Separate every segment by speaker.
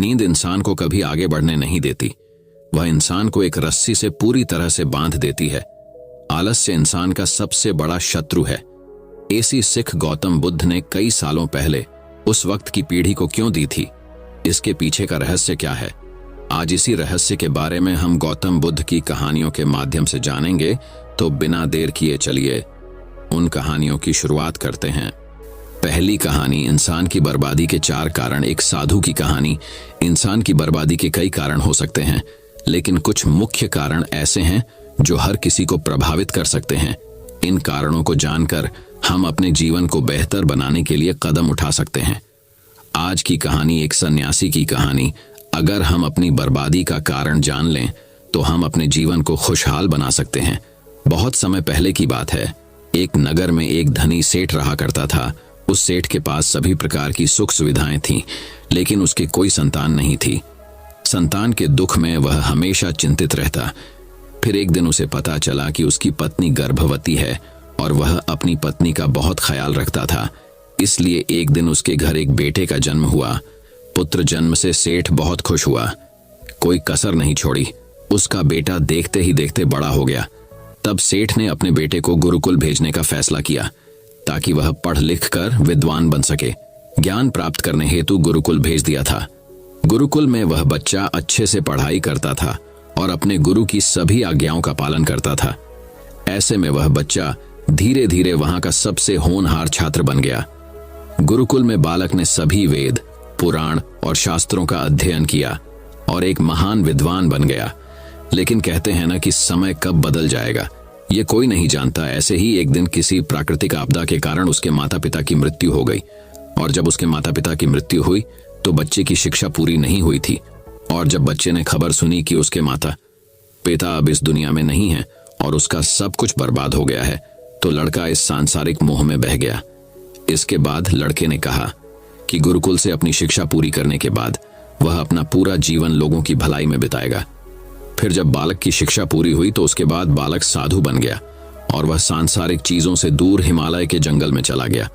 Speaker 1: नींद इंसान को कभी आगे बढ़ने नहीं देती। वह इंसान को एक रस्सी से पूरी तरह से बांध देती है। आलस्य इंसान का सबसे बड़ा शत्रु है। ऐसी सीख गौतम बुद्ध ने कई सालों पहले उस वक्त की पीढ़ी को क्यों दी थी? इसके पीछे का रहस्य क्या है? आज इसी रहस्य के बारे में हम गौतम बुद्ध की कहानियों के माध्यम से जानेंगे। तो बिना देर किए चलिए उन कहानियों की शुरुआत करते हैं। पहली कहानी, इंसान की बर्बादी के 4 कारण। एक साधु की कहानी। इंसान की बर्बादी के कई कारण हो सकते हैं, लेकिन कुछ मुख्य कारण ऐसे हैं जो हर किसी को प्रभावित कर सकते हैं। इन कारणों को जानकर हम अपने जीवन को बेहतर बनाने के लिए कदम उठा सकते हैं। आज की कहानी एक सन्यासी की कहानी। अगर हम अपनी बर्बादी का कारण जान लें तो हम अपने जीवन को खुशहाल बना सकते हैं। बहुत समय पहले की बात है। एक नगर में एक धनी सेठ रहा करता था। उस सेठ के पास सभी प्रकार की सुख सुविधाएं थीं, लेकिन उसके कोई संतान नहीं थी। संतान के दुख में वह हमेशा चिंतित रहता। फिर एक दिन उसे पता चला कि उसकी पत्नी गर्भवती है और वह अपनी पत्नी का बहुत ख्याल रखता था। इसलिए एक दिन उसके घर एक बेटे का जन्म हुआ। पुत्र जन्म से सेठ बहुत खुश हुआ। कोई कसर नहीं छोड़ी। उसका बेटा देखते ही देखते बड़ा हो गया। तब सेठ ने अपने बेटे को गुरुकुल भेजने का फैसला किया ताकि वह पढ़ लिख कर विद्वान बन सके। ज्ञान प्राप्त करने हेतु गुरुकुल भेज दिया था। गुरुकुल में वह बच्चा अच्छे से पढ़ाई करता था और अपने गुरु की सभी आज्ञाओं का पालन करता था। ऐसे में वह बच्चा धीरे धीरे वहां का सबसे होनहार छात्र बन गया। गुरुकुल में बालक ने सभी वेद, पुराण और शास्त्रों का अध्ययन किया और एक महान विद्वान बन गया। लेकिन कहते हैं ना कि समय कब बदल जाएगा ये कोई नहीं जानता। ऐसे ही एक दिन किसी प्राकृतिक आपदा के कारण उसके माता पिता की मृत्यु हो गई, और जब उसके माता पिता की मृत्यु हुई तो बच्चे की शिक्षा पूरी नहीं हुई थी। और जब बच्चे ने खबर सुनी कि उसके माता पिता अब इस दुनिया में नहीं है और उसका सब कुछ बर्बाद हो गया है, तो लड़का इस सांसारिक मोह में बह गया। इसके बाद लड़के ने कहा कि गुरुकुल से अपनी शिक्षा पूरी करने के बाद वह अपना पूरा जीवन लोगों की भलाई में बिताएगा। फिर जब बालक की शिक्षा पूरी हुई तो उसके बाद बालक साधु बन गया और वह सांसारिक चीजों से दूर हिमालय के जंगल में चला गया।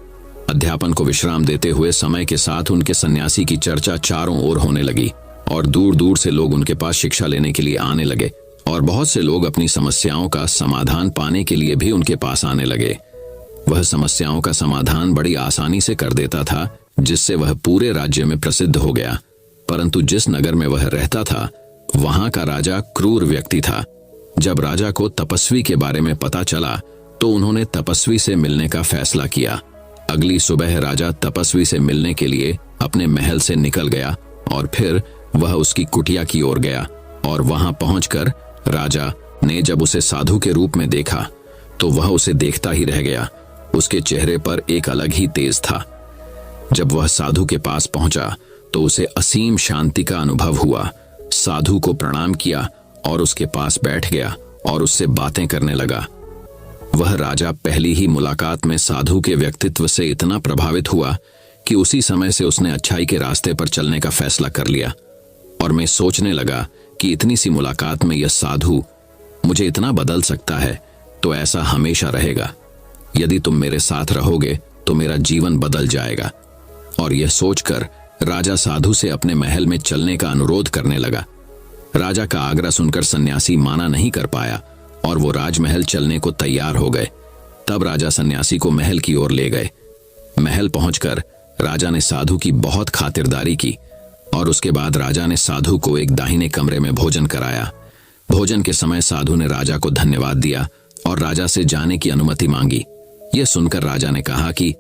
Speaker 1: अध्यापन को विश्राम देते हुए समय के साथ उनके सन्यासी की चर्चा चारों ओर होने लगी और दूर दूर से लोग उनके पास शिक्षा लेने के लिए आने लगे, और बहुत से लोग अपनी समस्याओं का समाधान पाने के लिए भी उनके पास आने लगे। वह समस्याओं का समाधान बड़ी आसानी से कर देता था, जिससे वह पूरे राज्य में प्रसिद्ध हो गया। परंतु जिस नगर में वह रहता था वहां का राजा क्रूर व्यक्ति था। जब राजा को तपस्वी के बारे में पता चला तो उन्होंने तपस्वी से मिलने का फैसला किया। अगली सुबह राजा तपस्वी से मिलने के लिए अपने महल से निकल गया और फिर वह उसकी कुटिया की ओर गया, और वहां पहुंचकर राजा ने जब उसे साधु के रूप में देखा तो वह उसे देखता ही रह गया। उसके चेहरे पर एक अलग ही तेज था। जब वह साधु के पास पहुंचा तो उसे असीम शांति का अनुभव हुआ। साधु को प्रणाम किया और उसके पास बैठ गया और उससे बातें करने लगा। वह राजा पहली ही मुलाकात में साधु के व्यक्तित्व से इतना प्रभावित हुआ कि उसी समय से उसने अच्छाई के रास्ते पर चलने का फैसला कर लिया। और मैं सोचने लगा कि इतनी सी मुलाकात में यह साधु मुझे इतना बदल सकता है, तो ऐसा हमेशा रहेगा। यदि तुम मेरे साथ रहोगे तो मेरा जीवन बदल जाएगा। और यह सोचकर राजा साधु से अपने महल में चलने का अनुरोध करने लगा। राजा का आग्रह सुनकर सन्यासी माना नहीं कर पाया और वो राजमहल चलने को तैयार हो गए। तब राजा सन्यासी को महल की ओर ले गए। महल पहुंचकर राजा ने साधु की बहुत खातिरदारी की और उसके बाद राजा ने साधु को एक दाहिने कमरे में भोजन कराया। भोजन के समय साधु ने राजा को धन्यवाद दिया और राजा से जाने की अनुमति मांगी। यह सुनकर राजा ने कहा कि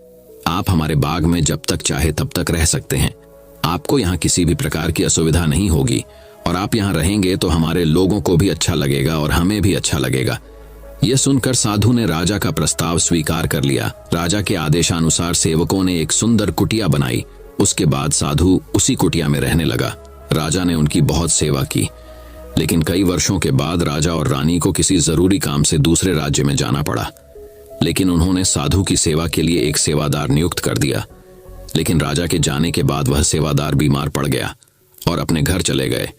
Speaker 1: आप हमारे बाग में जब तक चाहे तब तक रह सकते हैं। आपको यहाँ किसी भी प्रकार की असुविधा नहीं होगी, और आप यहाँ रहेंगे तो हमारे लोगों को भी अच्छा लगेगा और हमें भी अच्छा लगेगा। यह सुनकर साधु ने राजा का प्रस्ताव स्वीकार कर लिया। राजा के आदेशानुसार सेवकों ने एक सुंदर कुटिया बनाई। उसके बाद साधु उसी कुटिया में रहने लगा। राजा ने उनकी बहुत सेवा की, लेकिन कई वर्षों के बाद राजा और रानी को किसी जरूरी काम से दूसरे राज्य में जाना पड़ा। लेकिन उन्होंने साधु की सेवा के लिए एक सेवादार नियुक्त कर दिया। लेकिन राजा के जाने के बाद वह सेवादार बीमार पड़ गया और अपने घर चले गए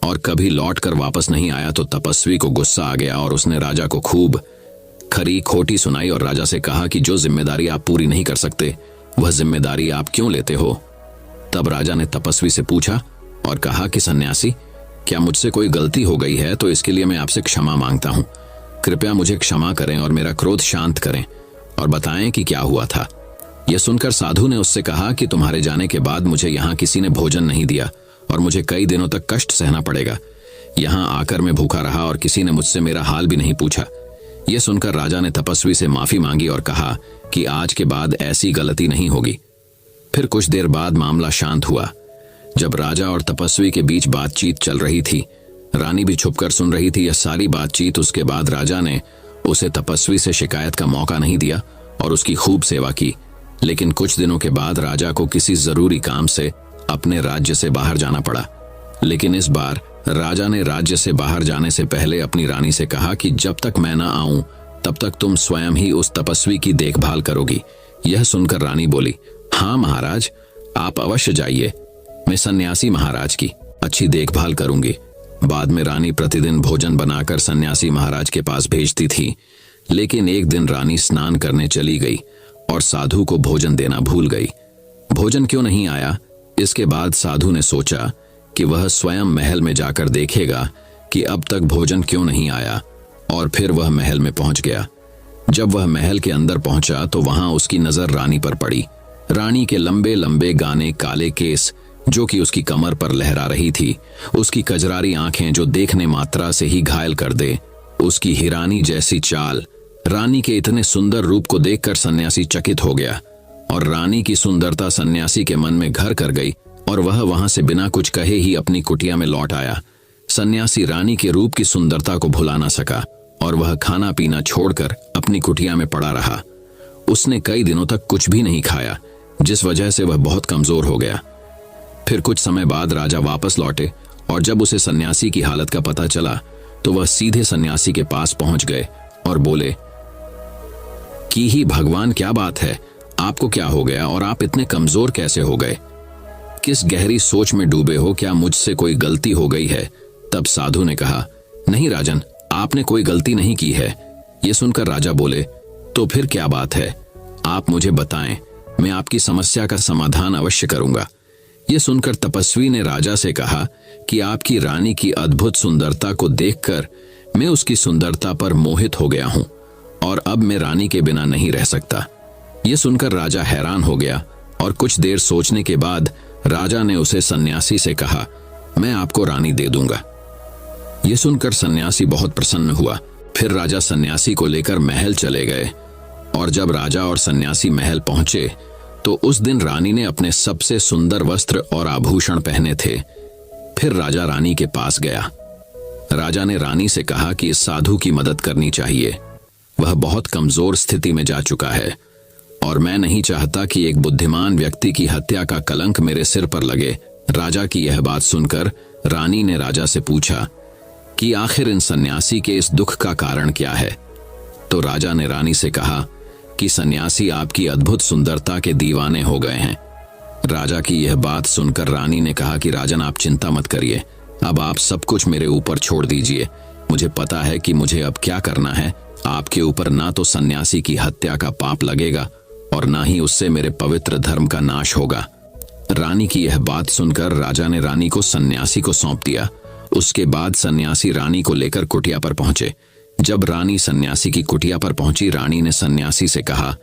Speaker 1: और कभी लौट कर वापस नहीं आया। तो तपस्वी को गुस्सा आ गया और उसने राजा को खूब खरी खोटी सुनाई और राजा से कहा कि जो जिम्मेदारी आप पूरी नहीं कर सकते वह जिम्मेदारी आप क्यों लेते हो। तब राजा ने तपस्वी से पूछा और कहा कि सन्यासी, क्या मुझसे कोई गलती हो गई है तो इसके लिए मैं आपसे क्षमा मांगता हूँ। कृपया मुझे क्षमा करें और मेरा क्रोध शांत करें और बताएं कि क्या हुआ था। यह सुनकर साधु ने उससे कहा कि तुम्हारे जाने के बाद मुझे यहाँ किसी ने भोजन नहीं दिया और मुझे कई दिनों तक कष्ट सहना पड़ेगा। यहाँ आकर मैं भूखा रहा और किसी ने मुझसे मेरा हाल भी नहीं पूछा। यह सुनकर राजा ने तपस्वी से माफी मांगी और कहा कि आज के बाद ऐसी गलती नहीं होगी। फिर कुछ देर बाद मामला शांत हुआ। जब राजा और तपस्वी के बीच बातचीत चल रही थी, रानी भी छुपकर सुन रही थी यह सारी बातचीत। उसके बाद राजा ने उसे तपस्वी से शिकायत का मौका नहीं दिया और उसकी खूब सेवा की। लेकिन कुछ दिनों के बाद राजा को किसी जरूरी काम से अपने राज्य से बाहर जाना पड़ा। लेकिन इस बार राजा ने राज्य से बाहर जाने से पहले अपनी रानी से कहा कि जब तक मैं ना आऊं तब तक तुम स्वयं ही उस तपस्वी की देखभाल करोगी। यह सुनकर रानी बोली, हाँ महाराज, आप अवश्य जाइए, मैं सन्यासी महाराज की अच्छी देखभाल करूंगी। बाद में रानी प्रतिदिन भोजन बनाकर सन्यासी महाराज के पास भेजती थी। लेकिन एक दिन रानी स्नान करने चली गई और साधु को भोजन देना भूल गई। भोजन क्यों नहीं आया, इसके बाद साधु ने सोचा कि वह स्वयं महल में जाकर देखेगा कि अब तक भोजन क्यों नहीं आया, और फिर वह महल में पहुंच गया। जब वह महल के अंदर पहुंचा तो वहां उसकी नजर रानी पर पड़ी। रानी के लंबे लंबे गाने काले केस जो कि उसकी कमर पर लहरा रही थी, उसकी कजरारी आंखें जो देखने मात्रा से ही घायल कर दे, उसकी हिरानी जैसी चाल। रानी के इतने सुंदर रूप को देखकर सन्यासी चकित हो गया और रानी की सुंदरता सन्यासी के मन में घर कर गई और वह वहां से बिना कुछ कहे ही अपनी कुटिया में लौट आया। सन्यासी रानी के रूप की सुंदरता को भुला ना सका और वह खाना पीना छोड़कर अपनी कुटिया में पड़ा रहा। उसने कई दिनों तक कुछ भी नहीं खाया, जिस वजह से वह बहुत कमजोर हो गया। फिर कुछ समय बाद राजा वापस लौटे और जब उसे सन्यासी की हालत का पता चला तो वह सीधे सन्यासी के पास पहुंच गए और बोले कि ही भगवान, क्या बात है, आपको क्या हो गया और आप इतने कमजोर कैसे हो गए? किस गहरी सोच में डूबे हो? क्या मुझसे कोई गलती हो गई है? तब साधु ने कहा, नहीं राजन, आपने कोई गलती नहीं की है। यह सुनकर राजा बोले, तो फिर क्या बात है, आप मुझे बताएं, मैं आपकी समस्या का समाधान अवश्य करूंगा। यह सुनकर तपस्वी ने राजा से कहा कि आपकी रानी की अद्भुत सुंदरता को देखकर मैं उसकी सुंदरता पर मोहित हो गया हूं और अब मैं रानी के बिना नहीं रह सकता। यह सुनकर राजा हैरान हो गया और कुछ देर सोचने के बाद राजा ने उसे सन्यासी से कहा, मैं आपको रानी दे दूंगा। यह सुनकर सन्यासी बहुत प्रसन्न हुआ। फिर राजा सन्यासी को लेकर महल चले गए और जब राजा और सन्यासी महल पहुंचे तो उस दिन रानी ने अपने सबसे सुंदर वस्त्र और आभूषण पहने थे। फिर राजा रानी के पास गया। राजा ने रानी से कहा कि इस साधु की मदद करनी चाहिए, वह बहुत कमजोर स्थिति में जा चुका है और मैं नहीं चाहता कि एक बुद्धिमान व्यक्ति की हत्या का कलंक मेरे सिर पर लगे। राजा की यह बात सुनकर रानी ने राजा से पूछा कि आखिर इन सन्यासी के इस दुख का कारण क्या है। तो राजा ने रानी से कहा कि सन्यासी आपकी अद्भुत सुंदरता के दीवाने हो गए हैं। राजा की यह बात सुनकर रानी ने कहा कि राजन, आप चिंता मत करिए, अब आप सब कुछ मेरे ऊपर छोड़ दीजिए। मुझे पता है कि मुझे अब क्या करना है। आपके ऊपर ना तो सन्यासी की हत्या का पाप लगेगा और ना ही उससे मेरे पवित्र धर्म का नाश होगा। रानी की यह बात सुनकर राजा ने रानी को सन्यासी को सौंप दिया। उसके बाद सन्यासी रानी को लेकर कुटिया पर पहुंचे। जब रानी सन्यासी की कुटिया पर पहुंची, रानी ने सन्यासी से कहा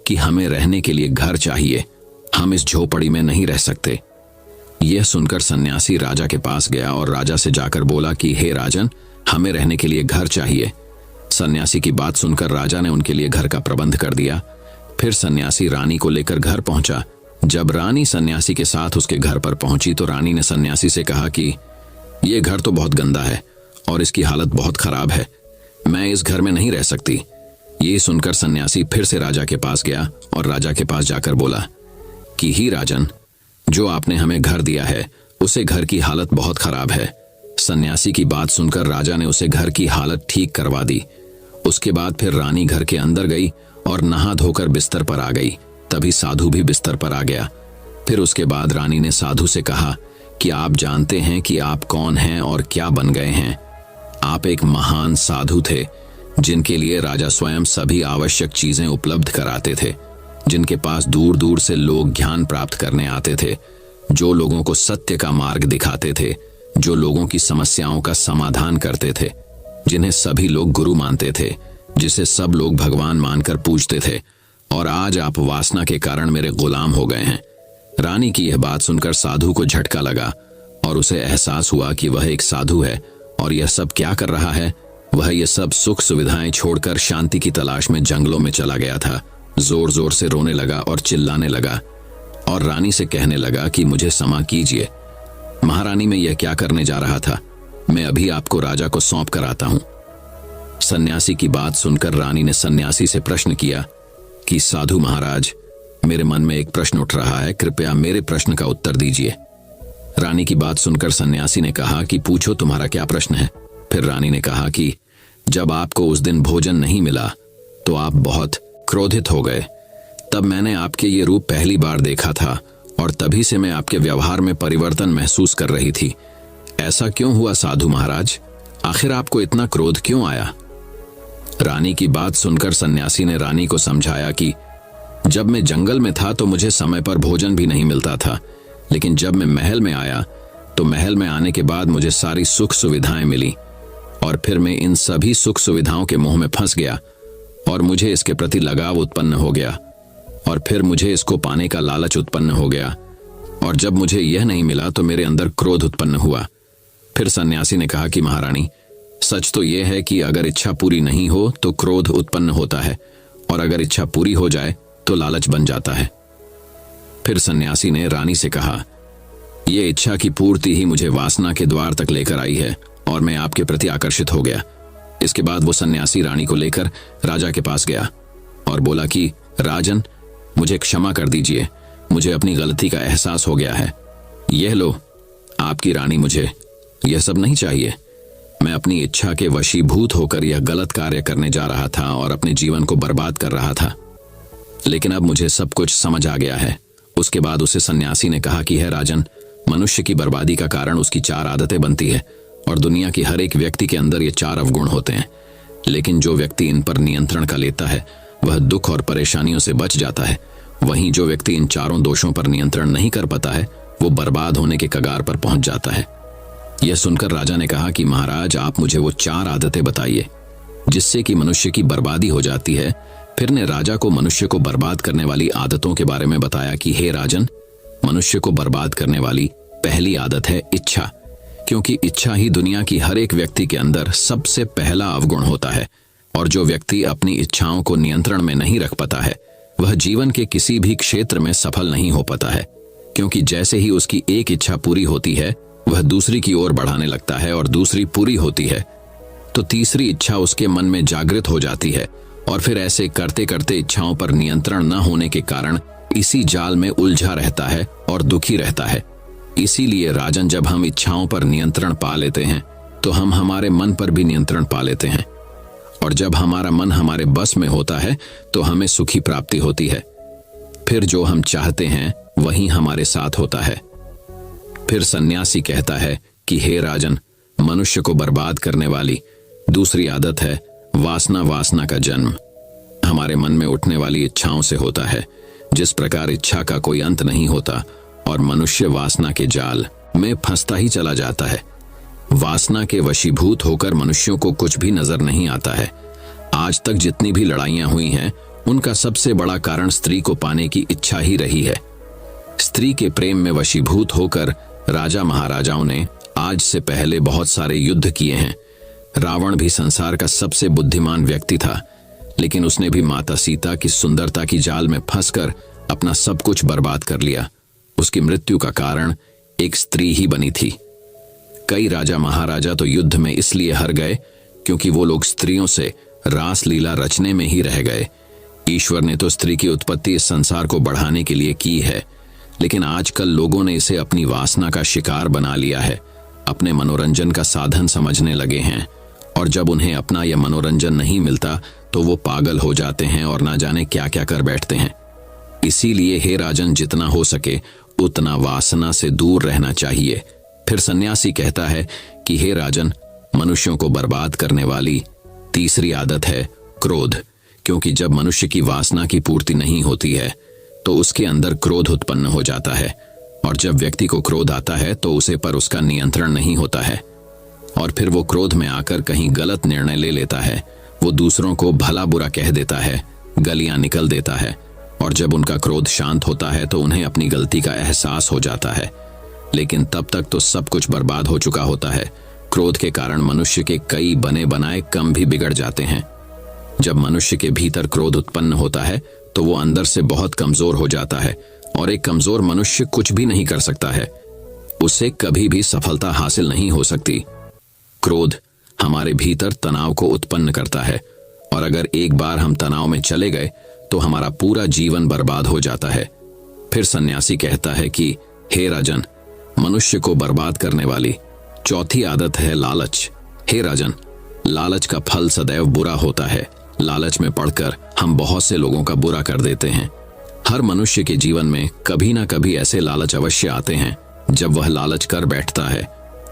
Speaker 1: कि हमें रहने के लिए घर चाहिए, हम इस झोपड़ी में नहीं रह सकते। यह सुनकर सन्यासी राजा के पास गया और राजा से जाकर बोला कि हे राजन, हमें रहने के लिए घर चाहिए। सन्यासी की बात सुनकर राजा ने उनके लिए घर का प्रबंध कर दिया। फिर सन्यासी रानी को लेकर घर पहुंचा। जब रानी सन्यासी के साथ उसके घर पर पहुंची तो रानी ने सन्यासी से कहा कि यह घर तो बहुत गंदा है और इसकी हालत बहुत खराब है, मैं इस घर में नहीं रह सकती। ये सुनकर सन्यासी फिर से राजा के पास गया और राजा के पास जाकर बोला कि ही राजन, जो आपने हमें घर दिया है उसे घर की हालत बहुत खराब है। सन्यासी की बात सुनकर राजा ने उसे घर की हालत ठीक करवा दी। उसके बाद फिर रानी घर के अंदर गई और नहा धोकर बिस्तर पर आ गई। तभी साधु भी बिस्तर पर आ गया। फिर उसके बाद रानी ने साधु से कहा कि आप जानते हैं कि आप कौन हैं और क्या बन गए हैं। आप एक महान साधु थे जिनके लिए राजा स्वयं सभी आवश्यक चीजें उपलब्ध कराते थे, जिनके पास दूर दूर से लोग ज्ञान प्राप्त करने आते थे। जो लोगों को सत्य का मार्ग दिखाते थे, जो लोगों की समस्याओं का समाधान करते थे, जिन्हें सभी लोग गुरु मानते थे, जिसे सब लोग भगवान मानकर पूजते थे। और आज आप वासना के कारण मेरे गुलाम हो गए हैं। रानी की यह बात सुनकर साधु को झटका लगा और उसे एहसास हुआ कि वह एक साधु है और यह सब क्या कर रहा है। वह यह सब सुख सुविधाएं छोड़कर शांति की तलाश में जंगलों में चला गया था। जोर जोर से रोने लगा और चिल्लाने लगा और रानी से कहने लगा कि मुझे क्षमा कीजिए महारानी, मैं यह क्या करने जा रहा था। मैं अभी आपको राजा को सौंप कर आता हूं। सन्यासी की बात सुनकर रानी ने सन्यासी से प्रश्न किया कि साधु महाराज, मेरे मन में एक प्रश्न उठ रहा है, कृपया मेरे प्रश्न का उत्तर दीजिए। रानी की बात सुनकर सन्यासी ने कहा कि पूछो, तुम्हारा क्या प्रश्न है। फिर रानी ने कहा कि जब आपको उस दिन भोजन नहीं मिला तो आप बहुत क्रोधित हो गए। तब मैंने आपके ये रूप पहली बार देखा था और तभी से मैं आपके व्यवहार में परिवर्तन महसूस कर रही थी। ऐसा क्यों हुआ साधु महाराज? आखिर आपको इतना क्रोध क्यों आया? रानी की बात सुनकर सन्यासी ने रानी को समझाया कि जब मैं जंगल में था तो मुझे समय पर भोजन भी नहीं मिलता था, लेकिन जब मैं महल में आया तो महल में आने के बाद मुझे सारी सुख सुविधाएं मिली और फिर मैं इन सभी सुख सुविधाओं के मोह में फंस गया और मुझे इसके प्रति लगाव उत्पन्न हो गया और फिर मुझे इसको पाने का लालच उत्पन्न हो गया और जब मुझे यह नहीं मिला तो मेरे अंदर क्रोध उत्पन्न हुआ। फिर सन्यासी ने कहा कि महारानी, सच तो यह है कि अगर इच्छा पूरी नहीं हो तो क्रोध उत्पन्न होता है और अगर इच्छा पूरी हो जाए तो लालच बन जाता है। फिर सन्यासी ने रानी से कहा, यह इच्छा की पूर्ति ही मुझे वासना के द्वार तक लेकर आई है और मैं आपके प्रति आकर्षित हो गया। इसके बाद वो सन्यासी रानी को लेकर राजा के पास गया और बोला कि राजन, मुझे क्षमा कर दीजिए, मुझे अपनी गलती का एहसास हो गया है। यह लो आपकी रानी, मुझे यह सब नहीं चाहिए। मैं अपनी इच्छा के वशीभूत होकर यह गलत कार्य करने जा रहा था और अपने जीवन को बर्बाद कर रहा था, लेकिन अब मुझे सब कुछ समझ आ गया है। उसके बाद उसे सन्यासी ने कहा कि है राजन, मनुष्य की बर्बादी का कारण उसकी 4 आदतें बनती है और दुनिया की हर एक व्यक्ति के अंदर ये 4 अवगुण होते हैं, लेकिन जो व्यक्ति इन पर नियंत्रण का लेता है वह दुख और परेशानियों से बच जाता है। वहीं जो व्यक्ति इन 4 दोषों पर नियंत्रण नहीं कर पाता है वो बर्बाद होने के कगार पर पहुंच जाता है। यह सुनकर राजा ने कहा कि महाराज, आप मुझे वो 4 आदतें बताइए जिससे कि मनुष्य की बर्बादी हो जाती है। फिर ने राजा को मनुष्य को बर्बाद करने वाली आदतों के बारे में बताया कि हे राजन, मनुष्य को बर्बाद करने वाली पहली आदत है इच्छा, क्योंकि इच्छा ही दुनिया की हर एक व्यक्ति के अंदर सबसे पहला अवगुण होता है और जो व्यक्ति अपनी इच्छाओं को नियंत्रण में नहीं रख पाता है वह जीवन के किसी भी क्षेत्र में सफल नहीं हो पाता है, क्योंकि जैसे ही उसकी एक इच्छा पूरी होती है वह दूसरी की ओर बढ़ाने लगता है और दूसरी पूरी होती है तो तीसरी इच्छा उसके मन में जागृत हो जाती है और फिर ऐसे करते करते इच्छाओं पर नियंत्रण न होने के कारण इसी जाल में उलझा रहता है और दुखी रहता है। इसीलिए राजन, जब हम इच्छाओं पर नियंत्रण पा लेते हैं तो हम हमारे मन पर भी नियंत्रण पा लेते हैं और जब हमारा मन हमारे बस में होता है तो हमें सुखी प्राप्ति होती है। फिर जो हम चाहते हैं वही हमारे साथ होता है। फिर सन्यासी कहता है कि हे राजन, मनुष्य को बर्बाद करने वाली दूसरी आदत है वासना। वासना का जन्म हमारे मन में उठने वाली इच्छाओं से होता है। जिस प्रकार इच्छा का कोई अंत नहीं होता और मनुष्य वासना के जाल में फंसता ही चला जाता है। वासना के वशीभूत होकर मनुष्यों को कुछ भी नजर नहीं आता है। आज तक जितनी भी लड़ाइयां हुई हैं उनका सबसे बड़ा कारण स्त्री को पाने की इच्छा ही रही है। स्त्री के प्रेम में वशीभूत होकर राजा महाराजाओं ने आज से पहले बहुत सारे युद्ध किए हैं। रावण भी संसार का सबसे बुद्धिमान व्यक्ति था, लेकिन उसने भी माता सीता की सुंदरता की जाल में फंसकर अपना सब कुछ बर्बाद कर लिया। उसकी मृत्यु का कारण एक स्त्री ही बनी थी। कई राजा महाराजा तो युद्ध में इसलिए हार गए क्योंकि वो लोग स्त्रियों से रास लीला रचने में ही रह गए। ईश्वर ने तो स्त्री की उत्पत्ति इस संसार को बढ़ाने के लिए की है, लेकिन आजकल लोगों ने इसे अपनी वासना का शिकार बना लिया है, अपने मनोरंजन का साधन समझने लगे हैं और जब उन्हें अपना यह मनोरंजन नहीं मिलता तो वो पागल हो जाते हैं और ना जाने क्या क्या कर बैठते हैं। इसीलिए हे राजन, जितना हो सके उतना वासना से दूर रहना चाहिए। फिर सन्यासी कहता है कि हे राजन, मनुष्यों को बर्बाद करने वाली तीसरी आदत है क्रोध, क्योंकि जब मनुष्य की वासना की पूर्ति नहीं होती है तो उसके अंदर क्रोध उत्पन्न हो जाता है और जब व्यक्ति को क्रोध आता है तो उसे पर उसका नियंत्रण नहीं होता है और फिर वो क्रोध में आकर कहीं गलत निर्णय ले लेता है। वो दूसरों को भला बुरा कह देता है, गलियां निकल देता है और जब उनका क्रोध शांत होता है तो उन्हें अपनी गलती का एहसास हो जाता है, लेकिन तब तक तो सब कुछ बर्बाद हो चुका होता है। क्रोध के कारण मनुष्य के कई बने बनाए काम भी बिगड़ जाते हैं। जब मनुष्य के भीतर क्रोध उत्पन्न होता है तो वो अंदर से बहुत कमजोर हो जाता है और एक कमजोर मनुष्य कुछ भी नहीं कर सकता है, उसे कभी भी सफलता हासिल नहीं हो सकती। क्रोध हमारे भीतर तनाव को उत्पन्न करता है और अगर एक बार हम तनाव में चले गए तो हमारा पूरा जीवन बर्बाद हो जाता है। फिर सन्यासी कहता है कि हे राजन, मनुष्य को बर्बाद करने वाली चौथी आदत है लालच। हे राजन, लालच का फल सदैव बुरा होता है। लालच में पड़कर हम बहुत से लोगों का बुरा कर देते हैं। हर मनुष्य के जीवन में कभी ना कभी ऐसे लालच अवश्य आते हैं जब वह लालच कर बैठता है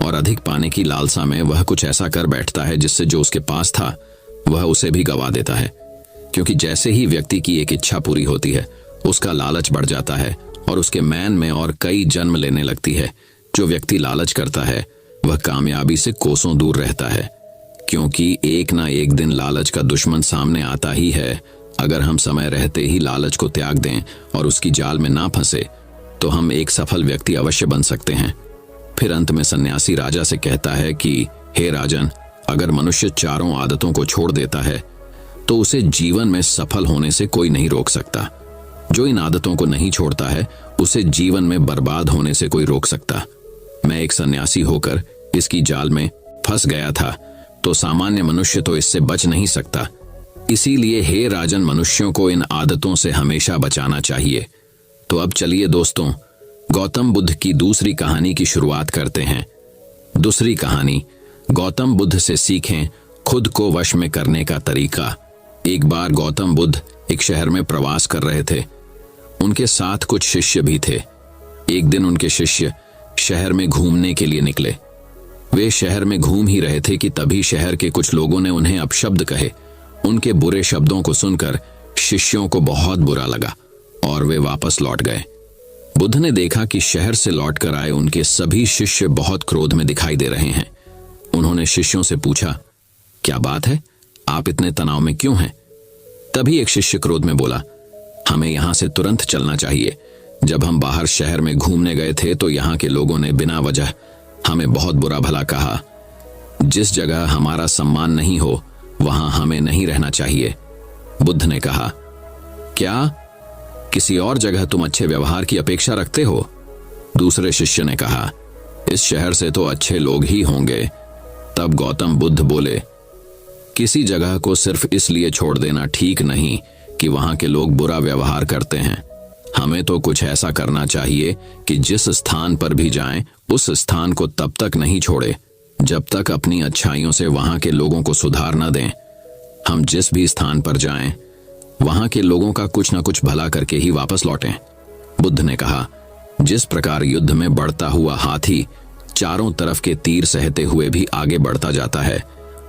Speaker 1: और अधिक पाने की लालसा में वह कुछ ऐसा कर बैठता है जिससे जो उसके पास था वह उसे भी गवा देता है। क्योंकि जैसे ही व्यक्ति की एक इच्छा पूरी होती है उसका लालच बढ़ जाता है और उसके मैन में और कई जन्म लेने लगती है। जो व्यक्ति लालच करता है वह कामयाबी से कोसों दूर रहता है, क्योंकि एक ना एक दिन लालच का दुश्मन सामने आता ही है। अगर हम समय रहते ही लालच को त्याग दें और उसकी जाल में ना फंसे तो हम एक सफल व्यक्ति अवश्य बन सकते हैं। फिर अंत में सन्यासी राजा से कहता है कि हे राजन, अगर मनुष्य चारों आदतों को छोड़ देता है तो उसे जीवन में सफल होने से कोई नहीं रोक सकता। जो इन आदतों को नहीं छोड़ता है उसे जीवन में बर्बाद होने से कोई रोक सकता। मैं एक सन्यासी होकर इसकी जाल में फंस गया था तो सामान्य मनुष्य तो इससे बच नहीं सकता। इसीलिए हे राजन, मनुष्यों को इन आदतों से हमेशा बचाना चाहिए। तो अब चलिए दोस्तों, गौतम बुद्ध की दूसरी कहानी की शुरुआत करते हैं। दूसरी कहानी, गौतम बुद्ध से सीखें खुद को वश में करने का तरीका। एक बार गौतम बुद्ध एक शहर में प्रवास कर रहे थे। उनके साथ कुछ शिष्य भी थे। एक दिन उनके शिष्य शहर में घूमने के लिए निकले। वे शहर में घूम ही रहे थे कि तभी शहर के कुछ लोगों ने उन्हें अपशब्द कहे। उनके बुरे शब्दों को सुनकर शिष्यों को बहुत बुरा लगा और वे वापस लौट गए। बुद्ध ने देखा कि शहर से लौटकर आए उनके सभी शिष्य बहुत क्रोध में दिखाई दे रहे हैं। उन्होंने शिष्यों से पूछा, क्या बात है, आप इतने तनाव में क्यों हैं? तभी एक शिष्य क्रोध में बोला, हमें यहां से तुरंत चलना चाहिए। जब हम बाहर शहर में घूमने गए थे तो यहाँ के लोगों ने बिना वजह हमें बहुत बुरा भला कहा। जिस जगह हमारा सम्मान नहीं हो वहां हमें नहीं रहना चाहिए। बुद्ध ने कहा, क्या किसी और जगह तुम अच्छे व्यवहार की अपेक्षा रखते हो? दूसरे शिष्य ने कहा, इस शहर से तो अच्छे लोग ही होंगे। तब गौतम बुद्ध बोले, किसी जगह को सिर्फ इसलिए छोड़ देना ठीक नहीं कि वहां के लोग बुरा व्यवहार करते हैं। हमें तो कुछ ऐसा करना चाहिए कि जिस स्थान पर भी जाएं उस स्थान को तब तक नहीं छोड़े जब तक अपनी अच्छाइयों से वहां के लोगों को सुधार न दें। हम जिस भी स्थान पर जाएं वहां के लोगों का कुछ न कुछ भला करके ही वापस लौटें। बुद्ध ने कहा, जिस प्रकार युद्ध में बढ़ता हुआ हाथी चारों तरफ के तीर सहते हुए भी आगे बढ़ता जाता है,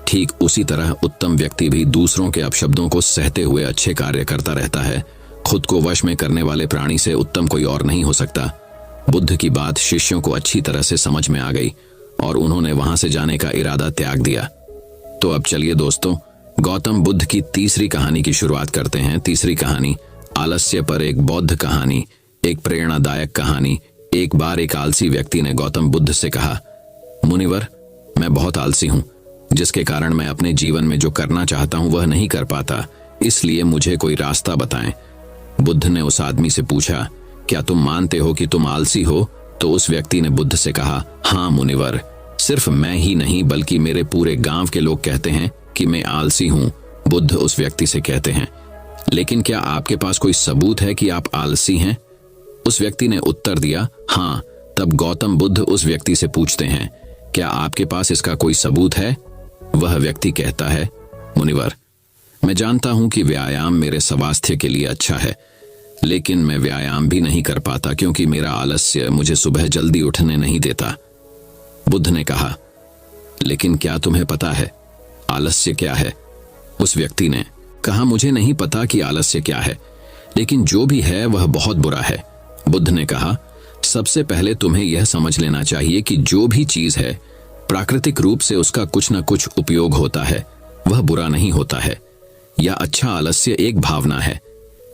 Speaker 1: ठीक उसी तरह उत्तम व्यक्ति भी दूसरों के अपशब्दों को सहते हुए अच्छे कार्य करता रहता है। खुद को वश में करने वाले प्राणी से उत्तम कोई और नहीं हो सकता। बुद्ध की बात शिष्यों को अच्छी तरह से समझ में आ गई और उन्होंने वहां से जाने का इरादा त्याग दिया। तो अब चलिए दोस्तों, गौतम बुद्ध की तीसरी कहानी की शुरुआत करते हैं। तीसरी कहानी, आलस्य पर एक बौद्ध कहानी, एक प्रेरणादायक कहानी। एक बार एक आलसी व्यक्ति ने गौतम बुद्ध से कहा, मुनिवर, मैं बहुत आलसी हूं, जिसके कारण मैं अपने जीवन में जो करना चाहता हूं वह नहीं कर पाता, इसलिए मुझे कोई रास्ता बताएं। बुद्ध ने उस आदमी से पूछा, क्या तुम मानते हो कि तुम आलसी हो? तो उस व्यक्ति ने बुद्ध से कहा, हाँ मुनिवर, सिर्फ मैं ही नहीं बल्कि मेरे पूरे गांव के लोग कहते हैं कि मैं आलसी हूं। बुद्ध उस व्यक्ति से कहते हैं, लेकिन क्या आपके पास कोई सबूत है कि आप आलसी हैं? उस व्यक्ति ने उत्तर दिया, हाँ। तब गौतम बुद्ध उस व्यक्ति से पूछते हैं, क्या आपके पास इसका कोई सबूत है? वह व्यक्ति कहता है, मुनिवर, मैं जानता हूं कि व्यायाम मेरे स्वास्थ्य के लिए अच्छा है, लेकिन मैं व्यायाम भी नहीं कर पाता क्योंकि मेरा आलस्य मुझे सुबह जल्दी उठने नहीं देता। बुद्ध ने कहा, लेकिन क्या तुम्हें पता है आलस्य क्या है? उस व्यक्ति ने कहा, मुझे नहीं पता कि आलस्य क्या है, लेकिन जो भी है वह बहुत बुरा है। बुद्ध ने कहा, सबसे पहले तुम्हें यह समझ लेना चाहिए कि जो भी चीज है प्राकृतिक रूप से उसका कुछ न कुछ उपयोग होता है, वह बुरा नहीं होता है। या अच्छा आलस्य एक भावना है,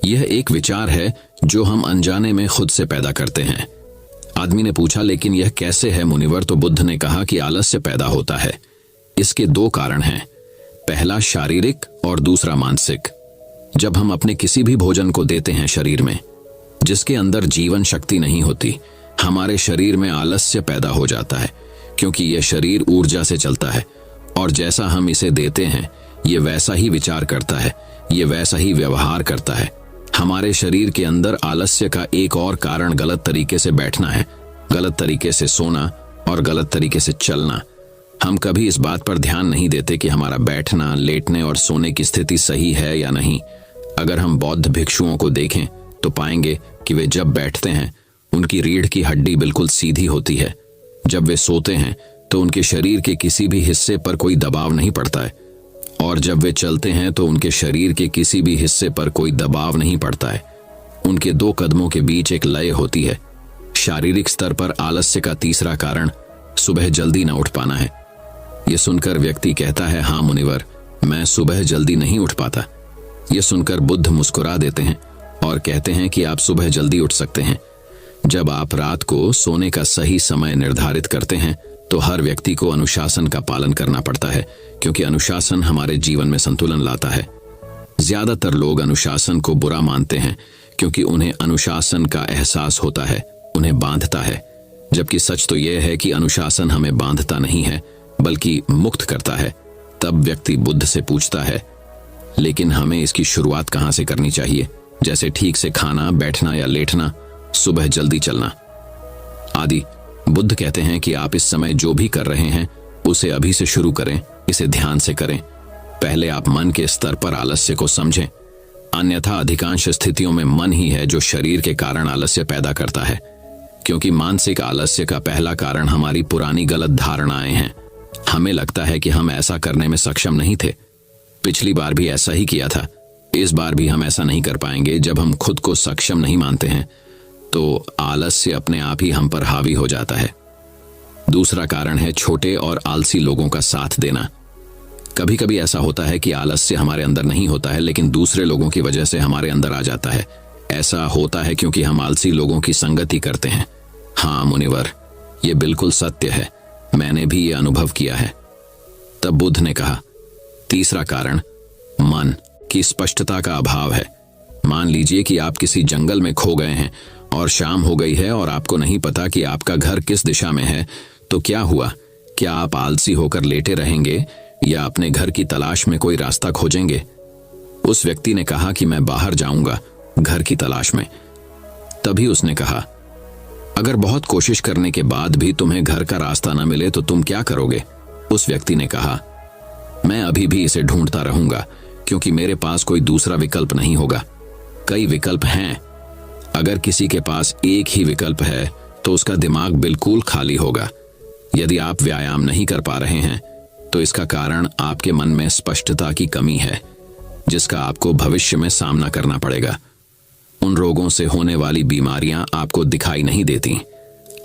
Speaker 1: यह एक विचार है जो हम अनजाने में खुद से पैदा करते हैं। आदमी ने पूछा, लेकिन यह कैसे है मुनिवर? तो बुद्ध ने कहा कि आलस्य पैदा होता है। इसके दो कारण हैं, पहला शारीरिक और दूसरा मानसिक। जब हम अपने किसी भी भोजन को देते हैं शरीर में जिसके अंदर जीवन शक्ति नहीं होती, हमारे शरीर में आलस्य पैदा हो जाता है, क्योंकि यह शरीर ऊर्जा से चलता है और जैसा हम इसे देते हैं ये वैसा ही विचार करता है, ये वैसा ही व्यवहार करता है। हमारे शरीर के अंदर आलस्य का एक और कारण गलत तरीके से बैठना है, गलत तरीके से सोना और गलत तरीके से चलना। हम कभी इस बात पर ध्यान नहीं देते कि हमारा बैठना, लेटने और सोने की स्थिति सही है या नहीं। अगर हम बौद्ध भिक्षुओं को देखें तो पाएंगे कि वे जब बैठते हैं उनकी रीढ़ की हड्डी बिल्कुल सीधी होती है। जब वे सोते हैं तो उनके शरीर के किसी भी हिस्से पर कोई दबाव नहीं पड़ता है, और जब वे चलते हैं तो उनके शरीर के किसी भी हिस्से पर कोई दबाव नहीं पड़ता है। उनके दो कदमों के बीच एक लय होती है। शारीरिक स्तर पर आलस्य का तीसरा कारण सुबह जल्दी न उठ पाना है। यह सुनकर व्यक्ति कहता है, हाँ मुनिवर, मैं सुबह जल्दी नहीं उठ पाता। यह सुनकर बुद्ध मुस्कुरा देते हैं और कहते हैं कि आप सुबह जल्दी उठ सकते हैं। जब आप रात को सोने का सही समय निर्धारित करते हैं तो हर व्यक्ति को अनुशासन का पालन करना पड़ता है, क्योंकि अनुशासन हमारे जीवन में संतुलन लाता है। ज्यादातर लोग अनुशासन को बुरा मानते हैं क्योंकि उन्हें अनुशासन का एहसास होता है, उन्हें बांधता है। जबकि सच तो यह है कि अनुशासन हमें बांधता नहीं है बल्कि मुक्त करता है। तब व्यक्ति बुद्ध से पूछता है, लेकिन हमें इसकी शुरुआत कहां से करनी चाहिए? जैसे ठीक से खाना, बैठना या लेटना, सुबह जल्दी चलना आदि। बुद्ध कहते हैं कि आप इस समय जो भी कर रहे हैं उसे अभी से शुरू करें, इसे ध्यान से करें। पहले आप मन के स्तर पर आलस्य को समझें, अन्यथा अधिकांश स्थितियों में मन ही है जो शरीर के कारण आलस्य पैदा करता है, क्योंकि मानसिक आलस्य का पहला कारण हमारी पुरानी गलत धारणाएं हैं। हमें लगता है कि हम ऐसा करने में सक्षम नहीं थे, पिछली बार भी ऐसा ही किया था, इस बार भी हम ऐसा नहीं कर पाएंगे। जब हम खुद को सक्षम नहीं मानते हैं तो आलस्य अपने आप ही हम पर हावी हो जाता है। दूसरा कारण है छोटे और आलसी लोगों का साथ देना। कभी कभी ऐसा होता है कि आलस्य हमारे अंदर नहीं होता है, लेकिन दूसरे लोगों की वजह से हमारे अंदर आ जाता है। ऐसा होता है क्योंकि हम आलसी लोगों की संगति करते हैं। हाँ मुनिवर, यह बिल्कुल सत्य है, मैंने भी ये अनुभव किया है। तब बुद्ध ने कहा, तीसरा कारण मन की स्पष्टता का अभाव है। मान लीजिए कि आप किसी जंगल में खो गए हैं और शाम हो गई है और आपको नहीं पता कि आपका घर किस दिशा में है, तो क्या हुआ? क्या आप आलसी होकर लेटे रहेंगे या अपने घर की तलाश में कोई रास्ता खोजेंगे? उस व्यक्ति ने कहा कि मैं बाहर जाऊंगा घर की तलाश में। तभी उसने कहा, अगर बहुत कोशिश करने के बाद भी तुम्हें घर का रास्ता न मिले तो तुम क्या करोगे? उस व्यक्ति ने कहा, मैं अभी भी इसे ढूंढता रहूंगा, क्योंकि मेरे पास कोई दूसरा विकल्प नहीं होगा। कई विकल्प हैं। अगर किसी के पास एक ही विकल्प है तो उसका दिमाग बिल्कुल खाली होगा। यदि आप व्यायाम नहीं कर पा रहे हैं तो इसका कारण आपके मन में स्पष्टता की कमी है, जिसका आपको भविष्य में सामना करना पड़ेगा। उन रोगों से होने वाली बीमारियां आपको दिखाई नहीं देती।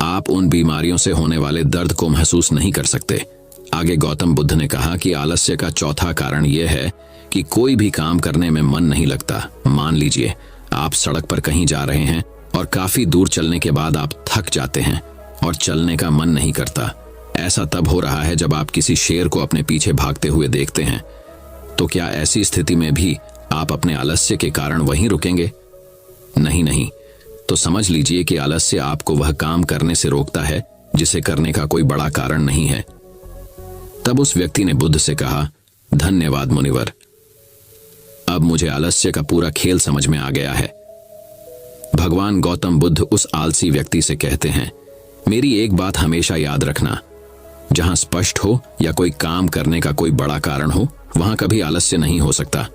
Speaker 1: आप उन बीमारियों से होने वाले दर्द को महसूस नहीं कर सकते। आगे गौतम बुद्ध ने कहा कि आलस्य का चौथा कारण यह है कि कोई भी काम करने में मन नहीं लगता। मान लीजिए आप सड़क पर कहीं जा रहे हैं और काफी दूर चलने के बाद आप थक जाते हैं और चलने का मन नहीं करता। ऐसा तब हो रहा है जब आप किसी शेर को अपने पीछे भागते हुए देखते हैं। तो क्या ऐसी स्थिति में भी आप अपने आलस्य के कारण वहीं रुकेंगे? नहीं। तो समझ लीजिए कि आलस्य आपको वह काम करने से रोकता है जिसे करने का कोई बड़ा कारण नहीं है। तब उस व्यक्ति ने बुद्ध से कहा, धन्यवाद मुनिवर, अब मुझे आलस्य का पूरा खेल समझ में आ गया है। भगवान गौतम बुद्ध उस आलसी व्यक्ति से कहते हैं, मेरी एक बात हमेशा याद रखना, जहां स्पष्ट हो या कोई काम करने का कोई बड़ा कारण हो, वहां कभी आलस्य नहीं हो सकता।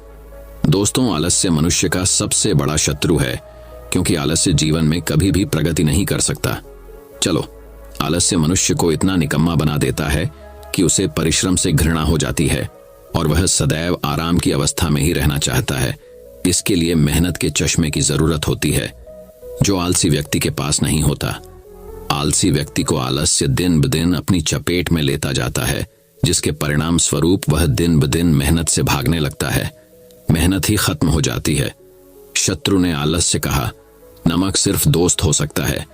Speaker 1: दोस्तों, आलस्य मनुष्य का सबसे बड़ा शत्रु है, क्योंकि आलस्य जीवन में कभी भी प्रगति नहीं कर सकता। चलो, आलस्य मनुष्य को इतना निकम्मा बना देता है कि उसे परिश्रम से घृणा हो जाती है और वह सदैव आराम की अवस्था में ही रहना चाहता है। इसके लिए मेहनत के चश्मे की जरूरत होती है, जो आलसी व्यक्ति के पास नहीं होता। आलसी व्यक्ति को आलस्य दिन ब दिन अपनी चपेट में लेता जाता है, जिसके परिणाम स्वरूप वह दिन ब दिन मेहनत से भागने लगता है। मेहनत ही खत्म हो जाती है। शत्रु ने आलस से कहा, नमक सिर्फ दोस्त हो सकता है,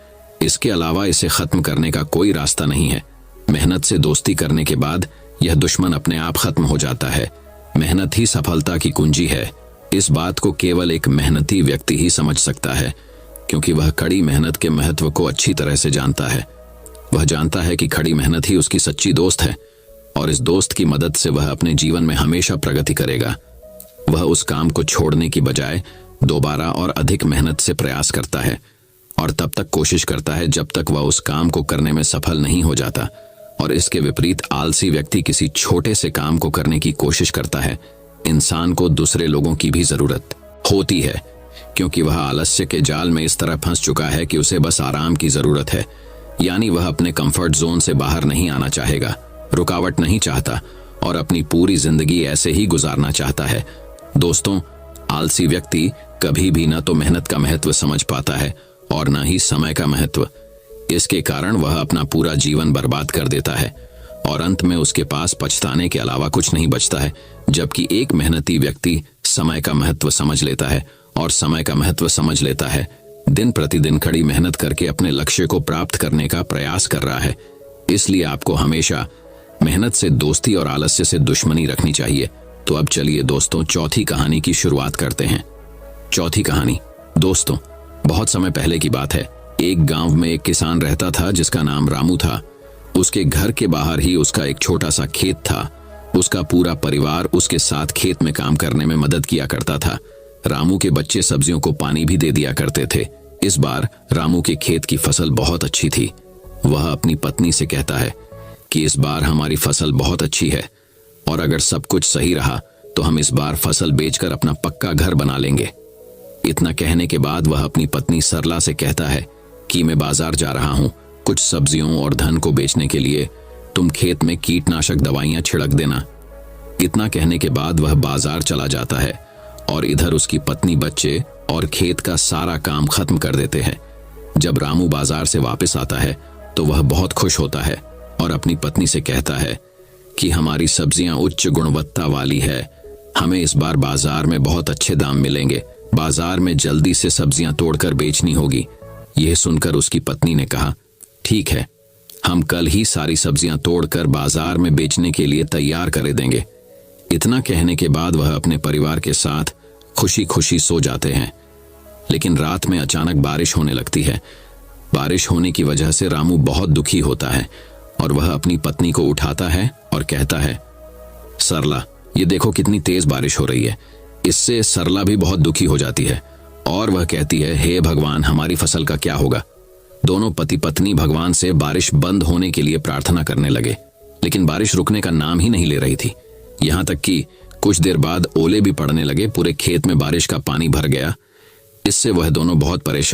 Speaker 1: इसके अलावा इसे खत्म करने का कोई रास्ता नहीं है। मेहनत से दोस्ती करने के बाद यह दुश्मन अपने आप खत्म हो जाता है। मेहनत ही सफलता की कुंजी है। इस बात को केवल एक मेहनती व्यक्ति ही समझ सकता है, क्योंकि वह कड़ी मेहनत के महत्व को अच्छी तरह से जानता है। वह जानता है कि कड़ी मेहनत ही उसकी सच्ची दोस्त है, और इस दोस्त की मदद से वह अपने जीवन में हमेशा प्रगति करेगा। वह उस काम को छोड़ने की बजाय दोबारा और अधिक मेहनत से प्रयास करता है, और तब तक कोशिश करता है जब तक वह उस काम को करने में सफल नहीं हो जाता। और इसके विपरीत आलसी व्यक्ति किसी छोटे से काम को करने की कोशिश करता है। इंसान को दूसरे लोगों की भी जरूरत होती है, क्योंकि वह आलस्य के जाल में इस तरह फंस चुका है कि उसे बस आराम की जरूरत है। यानी वह अपने कंफर्ट जोन से बाहर नहीं आना चाहेगा, रुकावट नहीं चाहता, और अपनी पूरी जिंदगी ऐसे ही गुजारना चाहता है। दोस्तों, आलसी व्यक्ति कभी भी न तो मेहनत का महत्व समझ पाता है और न ही समय का महत्व। इसके कारण वह अपना पूरा जीवन बर्बाद कर देता है, और अंत में उसके पास पछताने के अलावा कुछ नहीं बचता है। जबकि एक मेहनती व्यक्ति समय का महत्व समझ लेता है, और समय का महत्व समझ लेता है, दिन प्रतिदिन कड़ी मेहनत करके अपने लक्ष्य को प्राप्त करने का प्रयास कर रहा है। इसलिए आपको हमेशा मेहनत से दोस्ती और आलस्य से दुश्मनी रखनी चाहिए। तो अब चलिए दोस्तों, चौथी कहानी की शुरुआत करते हैं। चौथी कहानी। दोस्तों, बहुत समय पहले की बात है। एक गांव में एक किसान रहता था जिसका नाम रामू था। उसके घर के बाहर ही उसका एक छोटा सा खेत था। उसका पूरा परिवार उसके साथ खेत में काम करने में मदद किया करता था। रामू के बच्चे सब्जियों को पानी भी दे दिया करते थे। इस बार रामू के खेत की फसल बहुत अच्छी थी। वह अपनी पत्नी से कहता है कि इस बार हमारी फसल बहुत अच्छी है, और अगर सब कुछ सही रहा तो हम इस बार फसल बेचकर अपना पक्का घर बना लेंगे। इतना कहने के बाद वह अपनी पत्नी सरला से कहता है कि मैं बाजार जा रहा हूं कुछ सब्जियों और धन को बेचने के लिए, तुम खेत में कीटनाशक दवाइयां छिड़क देना। इतना कहने के बाद वह बाजार चला जाता है, और इधर उसकी पत्नी, बच्चे और खेत का सारा काम खत्म कर देते हैं। जब रामू बाजार से वापस आता है तो वह बहुत खुश होता है और अपनी पत्नी से कहता है कि हमारी सब्जियां उच्च गुणवत्ता वाली है, हमें इस बार बाजार में बहुत अच्छे दाम मिलेंगे। बाजार में जल्दी से सब्जियां तोड़कर बेचनी होगी। यह सुनकर उसकी पत्नी ने कहा, ठीक है, हम कल ही सारी सब्जियां तोड़कर बाजार में बेचने के लिए तैयार कर देंगे। इतना कहने के बाद वह अपने परिवार के साथ खुशी खुशी सो जाते हैं। लेकिन रात में अचानक बारिश होने लगती है। बारिश होने की वजह से रामू बहुत दुखी होता है, और वह अपनी पत्नी को उठाता है और कहता है, सरला, ये देखो कितनी तेज बारिश हो रही है। इससे सरला भी बहुत दुखी हो जाती है, और वह कहती है, हे भगवान, हमारी फसल का क्या होगा। दोनों पति पत्नी भगवान से बारिश बंद होने के लिए प्रार्थना करने लगे, लेकिन बारिश रुकने का नाम ही नहीं ले रही थी। यहां तक कि कुछ देर बाद ओले भी पड़ने लगे। पूरे खेत में बारिश का पानी भर गया। इससे वह दोनों बहुत परेशान